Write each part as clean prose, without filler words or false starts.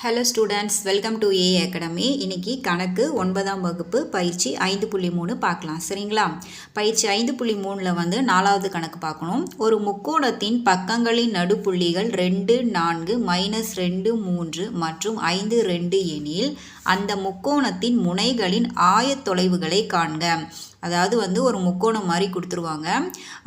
Hello students, welcome to A academy. இன்னைக்கு கணக்கு 9ஆம் வகுப்பு பயிற்சி 5.3 பார்க்கலாம். சரிங்களா? பயிற்சி 5.3ல் வந்து 4வது கணக்கு பார்க்கணும். ஒரு முக்கோணத்தின் பக்கங்களின் நடுப்புள்ளிகள் 2, 4, -2, 3 மற்றும் 5, 2 எனில் அந்த முக்கோணத்தின் முனைகளின் ஆயத்தொலைவுகளை காண்க. அதாவது வந்து ஒரு முக்கோணம் மாதிரி கொடுத்துருவாங்க.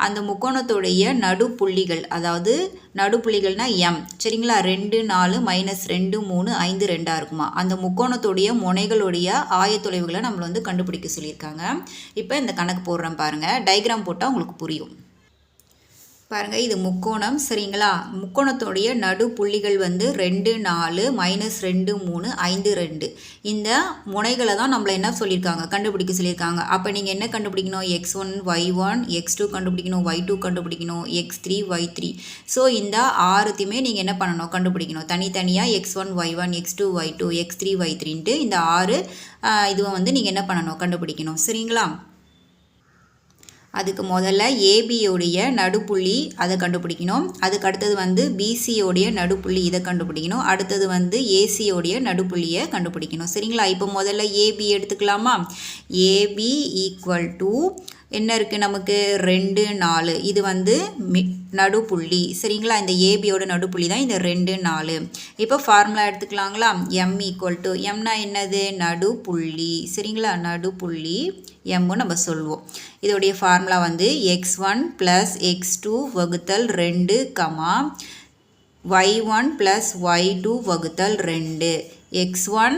அந்த முக்கோணத்துடைய நடுப்புள்ளிகள், அதாவது நடுப்புள்ளிகள்னா எம், சரிங்களா? 2, 4, -2, 3, 5, 2 இருக்குமா? அந்த முக்கோணத்துடைய முனைகளுடைய ஆயத்தொலைவுகளை நம்மளை வந்து கண்டுபிடிக்க சொல்லியிருக்காங்க. இப்போ இந்த கணக்கு போடுறேன் பாருங்கள். டயக்ராம் போட்டால் உங்களுக்கு புரியும். பாருங்கள், இது முக்கோணம், சரிங்களா? முக்கோணத்துடைய நடுப்புள்ளிகள் வந்து 2, 4, -2, 3, 5, 2. இந்த முனைகளை தான் நம்மளை என்ன சொல்லியிருக்காங்க, கண்டுபிடிக்க சொல்லியிருக்காங்க. அப்போ நீங்கள் என்ன கண்டுபிடிக்கணும்? x1, y1, x2 கண்டுபிடிக்கணும், y2 கண்டுபிடிக்கணும், x3, y3. ஸோ இந்த ஆறுத்தையுமே நீங்கள் என்ன பண்ணணும், கண்டுபிடிக்கணும். தனித்தனியாக x1, y1, x2, y2, x3, y3ன்ட்டு இந்த 6 இதுவை வந்து நீங்கள் என்ன பண்ணணும், கண்டுபிடிக்கணும். சரிங்களா? அதுக்கு முதல்ல ஏபியோடைய நடுப்புள்ளி அதை கண்டுபிடிக்கணும். அதுக்கு அடுத்தது வந்து பிசியோடைய நடுப்புள்ளி இதை கண்டுபிடிக்கணும். அடுத்தது வந்து ஏசியோடைய நடுப்புள்ளியை கண்டுபிடிக்கணும். சரிங்களா? இப்போ முதல்ல ஏபி எடுத்துக்கலாமா? ஏபி ஈக்குவல் டு என்ன இருக்குது நமக்கு? 2, 4. இது வந்து நடுப்புள்ளி, சரிங்களா? இந்த ஏபியோட நடுப்புள்ளி தான் இந்த 2, 4. இப்போ ஃபார்முலா எடுத்துக்கலாங்களா? எம் ஈக்குவல் டு, எம்னா என்னது? நடுப்புள்ளி, சரிங்களா? நடுப்புள்ளி எம்மு நம்ம சொல்லுவோம். இதோடைய ஃபார்முலா வந்து x1 + x2 வகுத்தல் 2, y1 + y2 வகுத்தல் 2, x1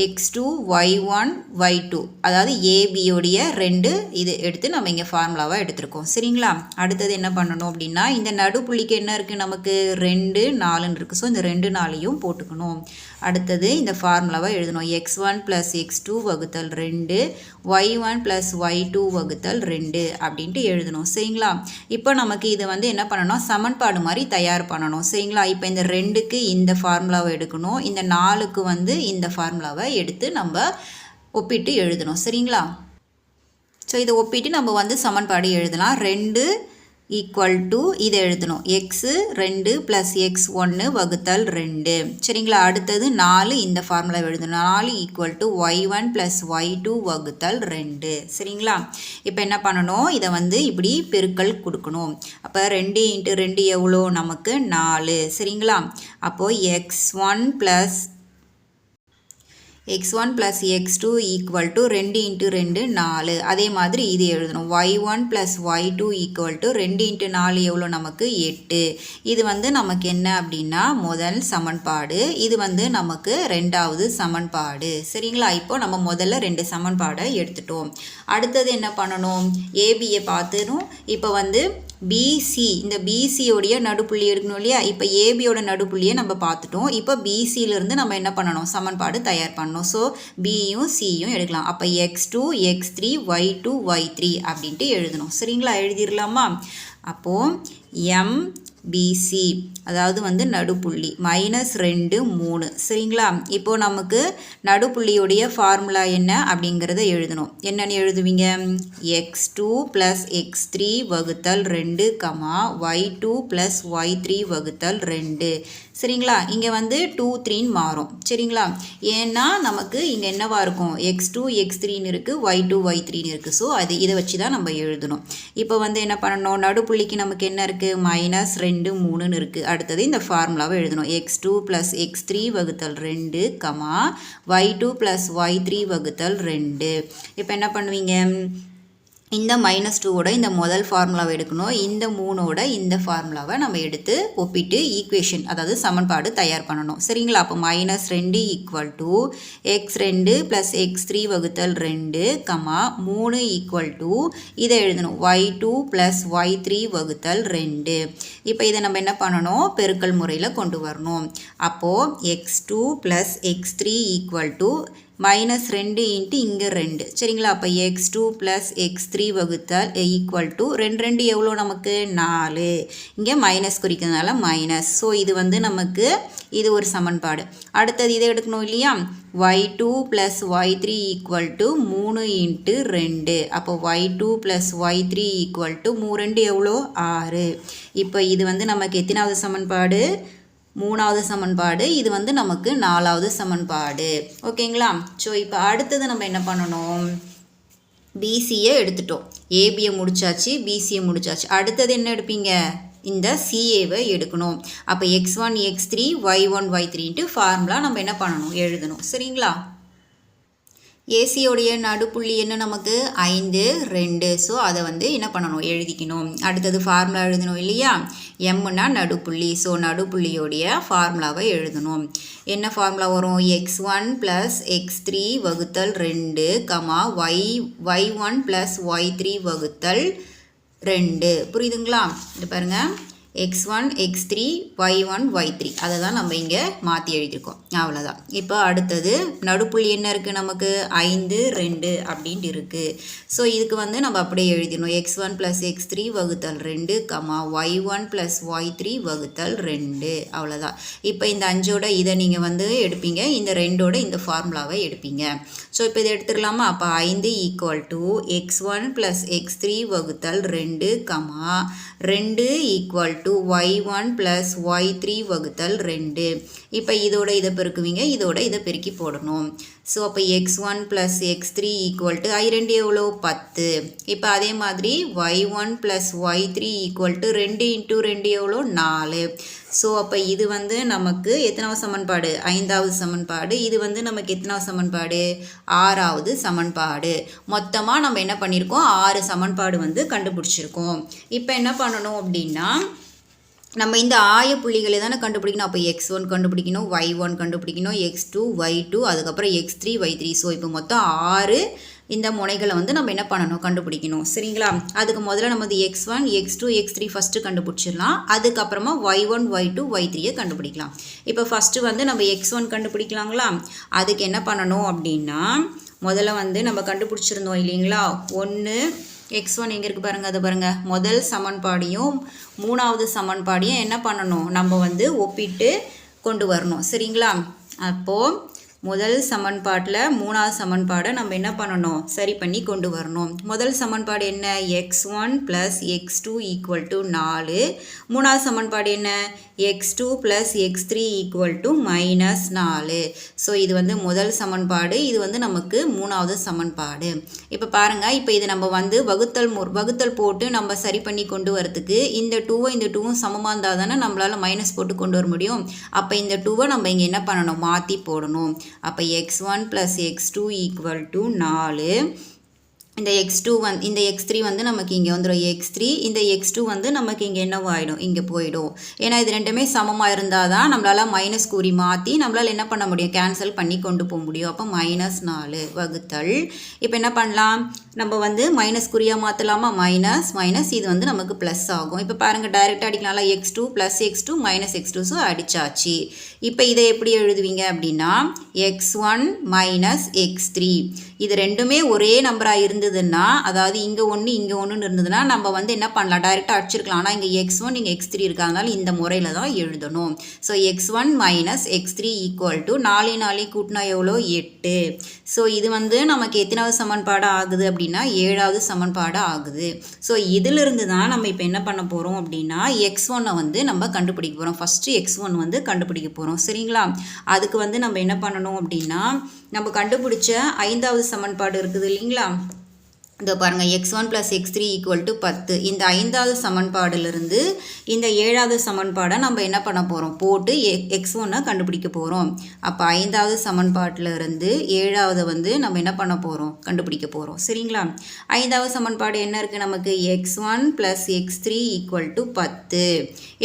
x2 y1 y2, அதாவது ஏபியோடைய 2 இது எடுத்து நம்ம இங்கே ஃபார்முலாவாக எடுத்துருக்கோம். சரிங்களா? அடுத்தது என்ன பண்ணணும் அப்படின்னா, இந்த நடுப்புள்ளிக்கு என்ன இருக்குது நமக்கு? 2, 4ன்னு இருக்குது. ஸோ இந்த 2, 4யும் போட்டுக்கணும். அடுத்தது இந்த ஃபார்முலாவை எழுதணும். x1 + x2 வகுத்தல் 2, y1 + y2 வகுத்தல் 2 அப்படின்ட்டு எழுதணும். சரிங்களா? இப்போ நமக்கு இது வந்து என்ன பண்ணணும்? சமன்பாடு மாதிரி தயார் பண்ணணும். சரிங்களா? இப்போ இந்த 2க்கு இந்த ஃபார்முலாவை எடுக்கணும், இந்த 4க்கு வந்து இந்த ஃபார்முலாவை எடுத்து நம்ம ஒப்பிட்டு எழுதணும். சரிங்களா? ஸோ இதை ஒப்பிட்டு நம்ம வந்து சமன்பாடு எழுதலாம். 2 ஈக்குவல் டு இதை எழுதணும், x2 + x1 வகுத்தல் 2. சரிங்களா? அடுத்தது 4 இந்த ஃபார்முலா எழுதணும். 4 ஈக்குவல் டு y1 + y2 வகுத்தல் 2. சரிங்களா? இப்போ என்ன பண்ணணும்? இதை வந்து இப்படி பெருக்கல் கொடுக்கணும். அப்போ 2 × 2 எவ்வளோ நமக்கு? 4. சரிங்களா? அப்போது x1 + x2 ஈக்குவல் டு 2 × 2 4. அதே மாதிரி இது எழுதணும். y1 + y2 ஈக்குவல் டு 2 × 4 எவ்வளோ நமக்கு? 8. இது வந்து நமக்கு என்ன அப்படின்னா முதல் சமன்பாடு. இது வந்து நமக்கு ரெண்டாவது சமன்பாடு. சரிங்களா? இப்போ நம்ம முதல்ல 2 சமன்பாடை எடுத்துட்டோம். அடுத்தது என்ன பண்ணணும்? ஏபியை பார்த்துடும். இப்போ வந்து பிசி, இந்த பிசியோடைய நடுப்புள்ளி எடுக்கணும் இல்லையா? இப்போ ஏபியோட நடுப்புள்ளியை நம்ம பார்த்துட்டோம். இப்போ பிசியிலேருந்து நம்ம என்ன பண்ணணும்? சமன்பாடு தயார் பண்ணணும். ஸோ பியும் சியும் எடுக்கலாம். அப்போ x2 x3 y2 y3 அப்படின்ட்டு எழுதணும். சரிங்களா? எழுதிடலாமா? அப்போது எம்பிசி, அதாவது வந்து நடுப்புள்ளி -2, 3. சரிங்களா? இப்போது நமக்கு நடுப்புள்ளியுடைய ஃபார்முலா என்ன அப்படிங்கிறத எழுதணும். என்னென்னு எழுதுவீங்க? x2 + x3 வகுத்தல் 2, y2 + y3 வகுத்தல் 2. சரிங்களா? இங்கே வந்து 2, 3ன்னு மாறும். சரிங்களா? ஏன்னா நமக்கு இங்கே என்னவா இருக்கும்? x2 x3ன்னு இருக்குது, y2 y3ன்னு இருக்குது. ஸோ இதை வச்சு தான் நம்ம எழுதணும். இப்போ வந்து என்ன பண்ணணும்? நடுப்புள்ளிக்கு நமக்கு என்ன இருக்குது? -2, 3ன்னு இருக்குது. அடுத்தது இந்த ஃபார்முலாவை எழுதணும். x2 + x3 வகுத்தல் 2, y2 + y3 வகுத்தல் 2. இப்போ என்ன பண்ணுவீங்க? இந்த -2ஓட இந்த முதல் ஃபார்முலாவை எடுக்கணும். இந்த 3ஓட இந்த ஃபார்முலாவை நம்ம எடுத்து ஒப்பிட்டு ஈக்குவேஷன், அதாவது சமன்பாடு தயார் பண்ணணும். சரிங்களா? அப்போ -2 ஈக்குவல் டு x2 + x3 வகுத்தல் 2, 3 ஈக்குவல் டு இதை எழுதணும், y2 + y3 வகுத்தல் 2. இப்போ இதை நம்ம என்ன பண்ணணும்? பெருக்கல் முறையில் கொண்டு வரணும். அப்போது x2 + x3 ஈக்குவல் டு -2 × இங்கே 2. சரிங்களா? அப்போ x2 + x3 வகுத்தால் ஈக்குவல் டு 2, 2 எவ்வளோ நமக்கு? 4. இங்கே மைனஸ் குறிக்கிறதுனால மைனஸ். ஸோ இது வந்து நமக்கு இது ஒரு சமன்பாடு. அடுத்தது இதை எடுக்கணும் இல்லையா? y2 + y3 equal to 3 × 2. அப்போ y2 + y3 ஈக்குவல் டு 3, 2 எவ்வளோ? 6. இப்போ இது வந்து நமக்கு எத்தனாவது சமன்பாடு? மூணாவது சமன்பாடு, இது வந்து நமக்கு நாலாவது சமன்பாடு. ஓகேங்களா? ஸோ இப்போ அடுத்தது நம்ம என்ன பண்ணணும்? பிசியை எடுத்துட்டோம். ஏபியை முடிச்சாச்சு, பிசியை முடிச்சாச்சு. அடுத்தது என்ன எடுப்பீங்க? இந்த சிஏவை எடுக்கணும். அப்போ x1 x3 y1 y3 formula நம்ம என்ன பண்ணணும்? எழுதணும். சரிங்களா? ஏசியோடைய நடுப்புள்ளி என்ன நமக்கு? 5 2. ஸோ அதை வந்து என்ன பண்ணணும்? எழுதிக்கணும். அடுத்தது ஃபார்முலா எழுதணும் இல்லையா? எம்னா நடுப்புள்ளி. ஸோ நடுப்புள்ளியோடைய ஃபார்முலாவை எழுதணும். என்ன ஃபார்முலா வரும்? x1 + x3 வகுத்தல் 2 y1 + y3 வகுத்தல் 2. புரியுதுங்களா? இது பாருங்கள், x1 x3 y1 y3 அதை தான் நம்ம இங்கே மாற்றி எழுதியிருக்கோம். அவ்வளோதான். இப்போ அடுத்தது நடுப்புள்ளி என்ன இருக்குது நமக்கு? 5 2 அப்படின்ட்டு இருக்குது. ஸோ இதுக்கு வந்து நம்ம அப்படியே எழுதிடணும். x1 + x3 வகுத்தல் 2 y1 + y3 வகுத்தல் 2. அவ்வளோதான். இப்போ இந்த 5ஓட இதை நீங்கள் வந்து எடுப்பீங்க, இந்த 2ஓட இந்த ஃபார்முலாவை எடுப்பீங்க. ஸோ இப்போ இதை எடுத்துக்கலாமா? அப்போ 5 = x1 + x3 வகுத்தல் 2 2 y1 + y3 வகுத்தல் 2. இப்போ இதோட இதை பெருக்குவீங்க, இதோட இதை பெருக்கி போடணும். ஸோ அப்போ x1 + x3 = I2 எவ்வளோ? 10. இப்போ அதே மாதிரி y1 + y3 = 2 × 2 எவ்வளோ? 4. ஸோ அப்போ இது வந்து நமக்கு எத்தனாவது சமன்பாடு? 5வது சமன்பாடு. இது வந்து நமக்கு எத்தனாவது சமன்பாடு? 6வது சமன்பாடு. மொத்தமாக நம்ம என்ன பண்ணியிருக்கோம்? 6 சமன்பாடு வந்து கண்டுபிடிச்சிருக்கோம். இப்போ என்ன பண்ணணும் அப்படின்னா, நம்ம இந்த ஆய புள்ளிகளை தானே கண்டுபிடிக்கணும். அப்போ x1 கண்டுபிடிக்கணும், y1 கண்டுபிடிக்கணும், x2 y2, அதுக்கப்புறம் x3 y3. ஸோ இப்போ மொத்தம் 6 இந்த முனைகளை வந்து நம்ம என்ன பண்ணணும்? கண்டுபிடிக்கணும். சரிங்களா? அதுக்கு முதல்ல நம்ம x1 x2 x3 ஃபஸ்ட்டு கண்டுபிடிச்சிடலாம். அதுக்கப்புறமா y1 y2 y3 கண்டுபிடிக்கலாம். இப்போ ஃபஸ்ட்டு வந்து நம்ம x1 கண்டுபிடிக்கலாங்களா? அதுக்கு என்ன பண்ணணும் அப்படின்னா, முதல்ல வந்து நம்ம கண்டுபிடிச்சிருந்தோம் இல்லைங்களா? 1 x1 எங்கே இருக்குது பாருங்கள், அதை பாருங்கள். முதல் சமன்பாடையும் மூணாவது சமன்பாடையும் என்ன பண்ணணும்? நம்ம வந்து ஒப்பிட்டு கொண்டு வரணும். சரிங்களா? அப்போது முதல் சமன்பாட்டில் மூணாவது சமன்பாடை நம்ம என்ன பண்ணணும்? சரி பண்ணி கொண்டு வரணும். முதல் சமன்பாடு என்ன? x1 + x2 = 4. மூணாவது சமன்பாடு என்ன? x2 + x3 = -4. ஸோ இது வந்து முதல் சமன்பாடு, இது வந்து நமக்கு மூணாவது சமன்பாடு. இப்போ பாருங்கள், இப்போ இது நம்ம வந்து வகுத்தல் போட்டு நம்ம சரி பண்ணி கொண்டு வரதுக்கு இந்த 2வும் இந்த 2வும் சமமாக இருந்தால் தானே நம்மளால் மைனஸ் போட்டு கொண்டு வர முடியும். அப்போ இந்த 2வை நம்ம இங்கே என்ன பண்ணணும்? மாற்றி போடணும். அப்போ x1 + x2 = 4. இந்த x2 இந்த x3 வந்து நமக்கு இங்கே வந்துடும். x3 இந்த x2 வந்து நமக்கு இங்கே என்னவோ ஆகிடும்? இங்கே போயிடும். ஏன்னா இது ரெண்டுமே சமமாக இருந்தால் தான் நம்மளால் மைனஸ் குறி மாற்றி நம்மளால் என்ன பண்ண முடியும்? கேன்சல் பண்ணி கொண்டு போக முடியும். அப்போ -4 வகுத்தல். இப்போ என்ன பண்ணலாம்? நம்ம வந்து மைனஸ் குறியாக மாற்றலாமா? மைனஸ் இது வந்து நமக்கு ப்ளஸ் ஆகும். இப்போ பாருங்கள், டைரெக்டாக அடிக்கலாம்ல. x2 + x2 - x2. ஸோ அடித்தாச்சு. இப்போ இதை எப்படி எழுதுவீங்க அப்படின்னா, x1 - x3 இது ரெண்டுமே ஒரே நம்பராக இருந்ததுன்னா, அதாவது இங்கே 1 இங்கே 1 இருந்ததுன்னா நம்ம வந்து என்ன பண்ணலாம்? டைரெக்டாக அடிச்சிருக்கலாம். ஆனால் இங்கே x1 இங்கே x3 இருக்கிறதுனால இந்த முறையில் தான் எழுதணும். ஸோ x1 - x3 = 4 4 கூட்டினா எவ்வளோ? 8. ஸோ இது வந்து நமக்கு எத்தனாவது சமன்பாடு ஆகுது அப்படின்னா 7வது சமன்பாடு ஆகுது. ஸோ இதிலிருந்து தான் நம்ம இப்போ என்ன பண்ண போகிறோம் அப்படின்னா, x1 வந்து நம்ம கண்டுபிடிக்க போகிறோம். ஃபஸ்ட்டு x1 வந்து கண்டுபிடிக்க போகிறோம். சரிங்களா? அதுக்கு வந்து நம்ம என்ன பண்ணணும் அப்படின்னா, நம்ம கண்டுபிடிச்ச 5வது சமன்பாடு இருக்குது இல்லைங்களா? இதோ பாருங்கள், x1 + x3 = 10. இந்த 5வது சமன்பாடிலிருந்து இந்த 7வது சமன்பாடை நம்ம என்ன பண்ண போகிறோம்? போட்டு x1 கண்டுபிடிக்க போகிறோம். அப்போ 5வது சமன்பாட்டிலிருந்து 7வது வந்து நம்ம என்ன பண்ண போகிறோம்? கண்டுபிடிக்க போகிறோம். சரிங்களா? 5வது சமன்பாடு என்ன இருக்குது நமக்கு? x1 + x3 = 10.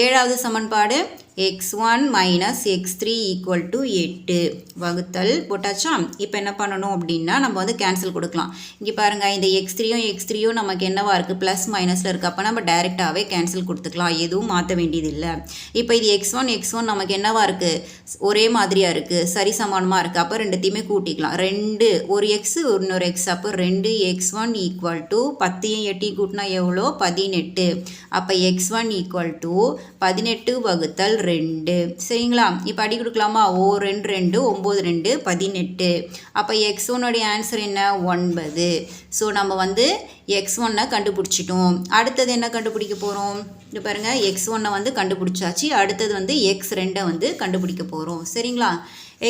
7வது சமன்பாடு x1 - x3 = 8 வகுத்தல் போட்டாச்சா? இப்போ என்ன பண்ணணும் அப்படின்னா, நம்ம வந்து கேன்சல் கொடுக்கலாம். இங்கே பாருங்கள், இந்த x3யும் நமக்கு என்னவா இருக்குது? ப்ளஸ் மைனஸில் இருக்குது. அப்போ நம்ம டைரெக்டாகவே கேன்சல் கொடுத்துக்கலாம், எதுவும் மாற்ற வேண்டியதில்லை. இப்போ இது x1 நமக்கு என்னவா இருக்குது? ஒரே மாதிரியாக இருக்குது, சரி சமானமாக இருக்குது. அப்போ ரெண்டுத்தையுமே கூட்டிக்கலாம். 2 ஒரு x இன்னொரு x. அப்போ 2x1 = 10யும் 8யும் கூட்டினா எவ்வளோ? 18. அப்போ x1 = 18 வகுத்தல் 2 சரிங்களா. இப்போ அடி கொடுக்கலாமா, ஓ 2 2 9 2 18. அப்போ x1 உடைய ஆன்சர் என்ன 9. ஸோ நம்ம வந்து x1 கண்டுபிடிச்சிட்டோம். அடுத்தது என்ன கண்டுபிடிக்க போகிறோம், இது பாருங்கள் x1 வந்து கண்டுபிடிச்சாச்சு. அடுத்தது வந்து x2 வந்து கண்டுபிடிக்க போகிறோம் சரிங்களா.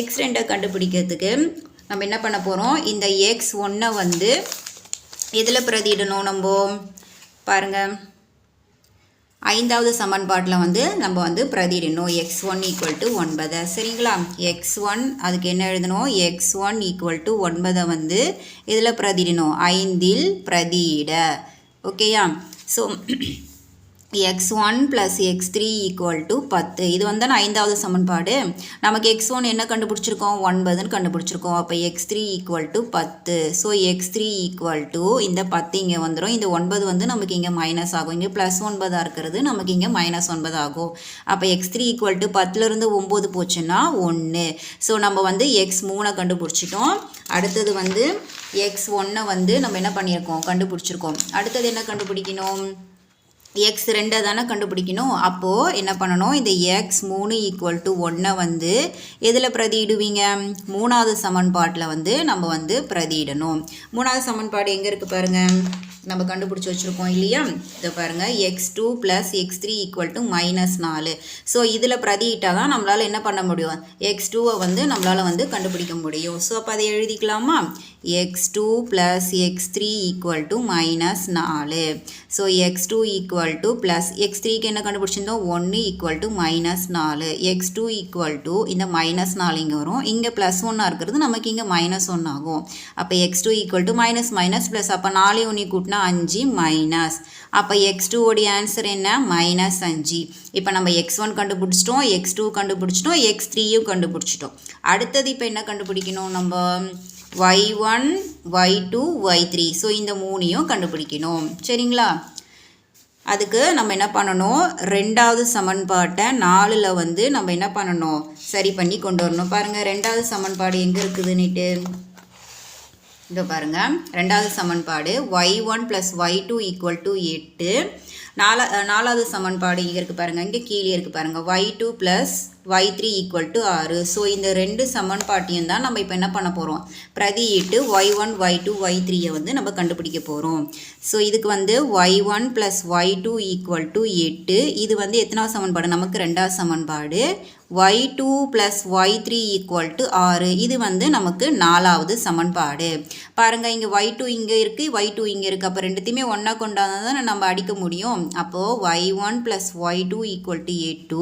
x2 கண்டுபிடிக்கிறதுக்கு நம்ம என்ன பண்ண போகிறோம், இந்த x1 வந்து எதில் பிரதியிடணும், நம்ம பாருங்கள் ஐந்தாவது சமன்பாட்டில் வந்து நம்ம வந்து பிரதியிடணும். x1 = 9 சரிங்களா. x1 அதுக்கு என்ன எழுதணும், x1 = 9 வந்து இதில் பிரதியிடணும், 5இல் பிரதியிட. ஓகேயா. So x1 + x3 = 10. இது வந்து ஐந்தாவது சமன்பாடு. நமக்கு x1 என்ன கண்டுபிடிச்சிருக்கோம், 9ன்னு கண்டுபிடிச்சிருக்கோம். அப்போ x3 = 10. ஸோ x3 = இந்த 10 இங்கே வந்துடும். இந்த 9 வந்து நமக்கு இங்கே மைனஸ் ஆகும். இங்கே +9 இருக்கிறது நமக்கு இங்கே -9 ஆகும். அப்போ x3 = 10லேருந்து 9 போச்சுன்னா 1. ஸோ நம்ம வந்து x3 கண்டுபிடிச்சிட்டோம். அடுத்தது வந்து x1 வந்து நம்ம என்ன பண்ணியிருக்கோம், கண்டுபிடிச்சிருக்கோம். அடுத்தது என்ன கண்டுபிடிக்கணும், x2 தானே கண்டுபிடிக்கணும். அப்போது என்ன பண்ணணும், இந்த x3 = 1 வந்து எதில் பிரதியிடுவீங்க, மூணாவது சமன்பாட்டில் வந்து நம்ம வந்து பிரதியிடணும். மூணாவது சமன்பாடு எங்கே இருக்குது பாருங்கள், நம்ம கண்டுபிடிச்சி வச்சுருக்கோம் இல்லையா. இதை பாருங்கள் x2 + x3 = -4. ஸோ இதில் பிரதியிட்டால் தான் நம்மளால் என்ன பண்ண முடியும், x2 வந்து நம்மளால் வந்து கண்டுபிடிக்க முடியும். ஸோ அப்போ அதை எழுதிக்கலாமா, x2 + x3 = -4. ஸோ x2 + x3க்கு என்ன கண்டுபிடிச்சிருந்தோம், 1 = -4. x2 = இந்த -4 இங்கே வரும், இங்கே +1 இருக்கிறது நமக்கு இங்கே -1 ஆகும். அப்போ x2 = ++, அப்போ 4 1 கூட்டினா 5 மைனஸ். அப்போ x2 உடைய ஆன்சர் என்ன, -5. இப்போ நம்ம x1 கண்டுபிடிச்சிட்டோம், x2 கண்டுபிடிச்சிட்டோம், x3யும் கண்டுபிடிச்சிட்டோம். அடுத்தது இப்போ என்ன கண்டுபிடிக்கணும், நம்ம y1 y2 y3. ஸோ இந்த 3யும் கண்டுபிடிக்கணும் சரிங்களா. அதுக்கு நம்ம என்ன பண்ணணும், ரெண்டாவது சமன்பாட்டை 4ல் வந்து நம்ம என்ன பண்ணணும், சரி பண்ணி கொண்டு வரணும். பாருங்கள் ரெண்டாவது சமன்பாடு எங்கே இருக்குதுன்னுட்டு, இதோ பாருங்கள் ரெண்டாவது சமன்பாடு y1 + y2 = 8. நாலாவது சமன்பாடு இங்கே இருக்குது பாருங்கள், இங்கே கீழே இருக்குது பாருங்கள், y2 + y3 = 6. ஸோ இந்த ரெண்டு சமன்பாட்டையும் தான் நம்ம இப்போ என்ன பண்ண போகிறோம், பிரதியிட்டு y1 y2 y3 வந்து நம்ம கண்டுபிடிக்க போகிறோம். ஸோ இதுக்கு வந்து y1 + y2 = 8. இது வந்து எத்தனாவது சமன்பாடு, நமக்கு ரெண்டாவது சமன்பாடு. y2 + y3 = 6. இது வந்து நமக்கு நாலாவது சமன்பாடு. பாருங்கள் இங்கே y2 இங்கே இருக்குது, y2 இங்கே இருக்குது. அப்போ ரெண்டுத்தையுமே ஒன்றா கொண்டாந்து தான் நம்ம அடிக்க முடியும். அப்போது y1 + y2 = 8.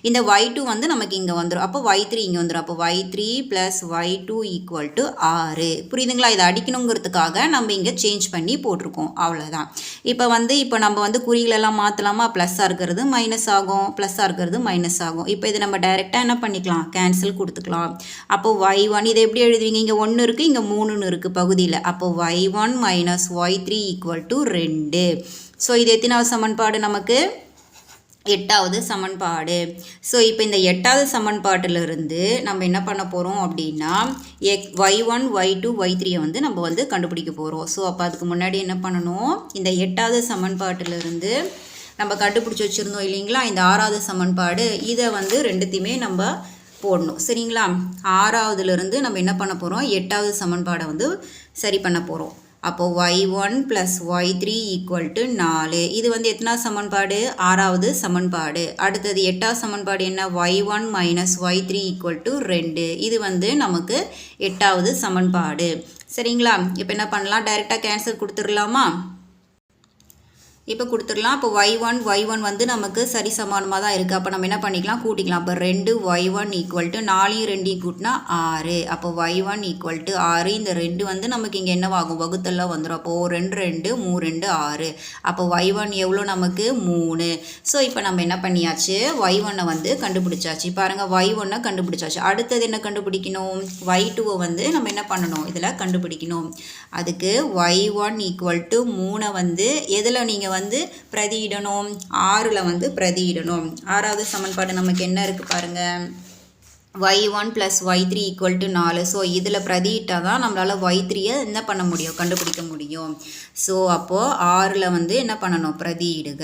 இந்த y2 வந்து நமக்கு இங்கே வந்துடும். அப்போ y3 இங்கே வந்துடும். அப்போ y3 + y2 = 6. புரியுதுங்களா. இதை அடிக்கணுங்கிறதுக்காக நம்ம இங்கே சேஞ்ச் பண்ணி போட்டிருக்கோம், அவ்வளோதான். இப்போ நம்ம வந்து குறிகளெல்லாம் மாற்றலாமா, ப்ளஸ்ஸாக இருக்கிறது மைனஸ் ஆகும், ப்ளஸ்ஸாக இருக்கிறது மைனஸ் ஆகும். இப்போ இதை நம்ம டைரெக்டாக என்ன பண்ணிக்கலாம், கேன்சல் கொடுத்துக்கலாம். அப்போ y1 இதை எப்படி எழுதுவீங்க, இங்கே 1 இருக்குது, இங்கே 3ன்னு இருக்குது பகுதியில். அப்போ y1 - y3 = 2. ஸோ இது எத்தனாவது சமன்பாடு, நமக்கு 8வது சமன்பாடு. ஸோ இப்போ இந்த 8வது சமன்பாட்டிலிருந்து நம்ம என்ன பண்ண போகிறோம் அப்படின்னா, y1 y2 y3 வந்து நம்ம வந்து கண்டுபிடிக்க போகிறோம். ஸோ அப்போ அதுக்கு முன்னாடி என்ன பண்ணணும், இந்த 8வது சமன்பாட்டிலிருந்து நம்ம கண்டுபிடிச்சி வச்சுருந்தோம் இல்லைங்களா, இந்த 6வது சமன்பாடு, இதை வந்து ரெண்டுத்தையுமே நம்ம போடணும் சரிங்களா. 6வதுலேருந்து நம்ம என்ன பண்ண போகிறோம், 8வது சமன்பாடை வந்து சரி பண்ண போகிறோம். அப்போது y1 + y3 = 4. இது வந்து எத்தனாவது சமன்பாடு, 6வது சமன்பாடு. அடுத்தது 8வது சமன்பாடு என்ன, y1 - y3 = 2. இது வந்து நமக்கு 8வது சமன்பாடு சரிங்களா. இப்போ என்ன பண்ணலாம், டைரெக்டாக கேன்சல் கொடுத்துடலாமா. இப்போ கொடுத்துடலாம். அப்போ y1 வந்து நமக்கு சரி சமானமாக தான் இருக்குது. அப்போ நம்ம என்ன பண்ணிக்கலாம், கூட்டிக்கலாம். அப்போ 2y1 = 4 2 கூட்டினா 6. அப்போ y1 = 6. இந்த 2 வந்து நமக்கு இங்கே என்னவாகும், வகுத்தெல்லாம் வந்துடும். அப்போது 2 2 3 2 6. அப்போ y1 எவ்வளோ, நமக்கு 3. ஸோ இப்போ நம்ம என்ன பண்ணியாச்சு, y1 வந்து கண்டுபிடிச்சாச்சு. பாருங்கள் y1 கண்டுபிடிச்சாச்சு. அடுத்தது என்ன கண்டுபிடிக்கணும், y2 வந்து நம்ம என்ன பண்ணணும், இதில் கண்டுபிடிக்கணும். அதுக்கு y1 = 3 வந்து எதில் நீங்கள் வந்து பிரதியிடணும், 6ல் வந்து பிரதியிடணும். 6வது சமன்பாடு நமக்கு என்ன இருக்குது பாருங்கள், y1 + y3 = 4. ஸோ இதில் பிரதியிட்டால் தான் நம்மளால் y3யை என்ன பண்ண முடியும், கண்டுபிடிக்க முடியும். ஸோ அப்போது 6ல் வந்து என்ன பண்ணணும், பிரதியிடுக.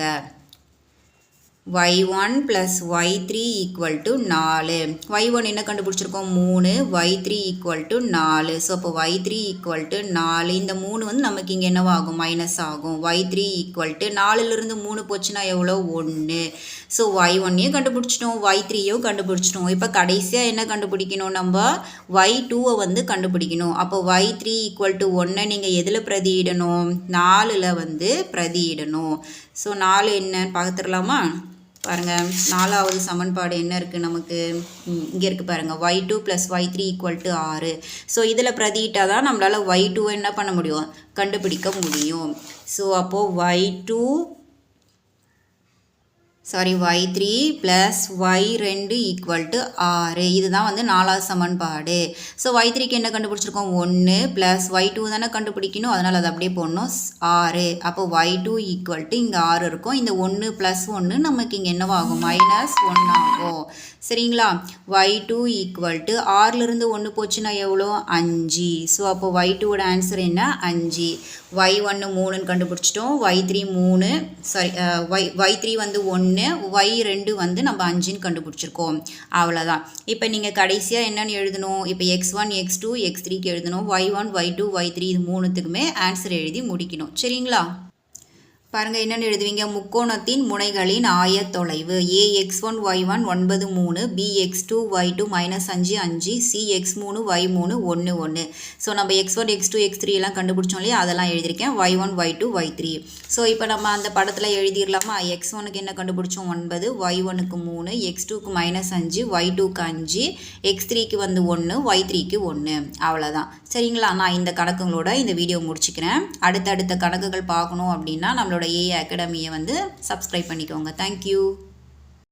y1 plus y3 equal to 4. y1 என்ன கண்டுபிடிச்சிருக்கோம் 3, y3 equal to 4. ஸோ அப்போ y3 equal to 4. இந்த 3 வந்து நமக்கு இங்கே என்னவாகும் மைனஸ் ஆகும். y3 equal to 4லிருந்து 3 போச்சுன்னா எவ்வளோ 1. ஸோ y1ஐயும் கண்டுபிடிச்சிட்டோம், y3யும் கண்டுபிடிச்சிட்டோம். இப்போ கடைசியாக என்ன கண்டுபிடிக்கணும், நம்ம y2 வந்து கண்டுபிடிக்கணும். அப்போ y3 equal to 1 நீங்கள் எதில் பிரதியிடணும், 4ல் வந்து பிரதியிடணும். ஸோ 4 என்னன்னு பார்த்துடலாமா? பாருங்கள், 4வது சமன்பாடு என்ன இருக்குது நமக்கு, இங்கே இருக்குது பாருங்கள், y2 + y3 = 6. ஸோ இதில் பிரதியிட்டால் தான் நம்மளால் y2 என்ன பண்ண முடியும், கண்டுபிடிக்க முடியும். ஸோ அப்போது y3 + y2 = 6. இதுதான் வந்து 4வது சமன்பாடு. ஸோ y3க்கு என்ன கண்டுபிடிச்சிருக்கோம் 1 + y2 தானே கண்டுபிடிக்கணும், அதனால் அது அப்படியே போடணும் 6. அப்போ y2 = இங்கே 6 இருக்கும். இந்த 1 + 1 நமக்கு இங்கே என்னவாகும் -1 ஆகும். சரிங்களா? y2 = 6லிருந்து 1 போச்சுன்னா எவ்வளோ 5. ஸோ அப்போ y2வோட ஆன்சர் என்ன 5. y1 3ன்னு கண்டுபிடிச்சிட்டோம், y3 3 y3 வந்து 1, y2 வந்து நம்ம 5ன்னு கண்டுபிடிச்சிருக்கோம். அவ்வளோதான். இப்போ நீங்கள் கடைசியாக என்னென்னு எழுதணும், இப்போ x1 x2 x3க்கு எழுதணும், y1 y2 y3 இது 3த்துக்குமே ஆன்சர் எழுதி முடிக்கணும். சரிங்களா? பாருங்கள், என்னென்னு எழுதுவீங்க, முக்கோணத்தின் முனைகளின் ஆயத்தொலைவு ax1 y1 9 3, bx2 y2 -5 5, cx3 y3 1 1. So நம்ம x1 x2 x3 எல்லாம் கண்டுபிடிச்சோம் இல்லையா, அதெல்லாம் எழுதியிருக்கேன், y1 y2 y3. ஸோ இப்போ நம்ம அந்த படத்தில் எழுதிடலாமா, x1க்கு என்ன கண்டுபிடிச்சோம் 9, y1க்கு 3, x2க்கு -5, y2க்கு 5, x3க்கு வந்து 1, y3க்கு 1. அவ்வளோதான். சரிங்களா? நான் இந்த கணக்குங்களோட இந்த வீடியோ முடிச்சுக்கிறேன். அடுத்தடுத்த கணக்குகள் பார்க்கணும் அப்படின்னா நம்மளோட ஏ அகாடமியை வந்து சப்ஸ்கிரைப் பண்ணிக்கோங்க. தேங்க்யூ.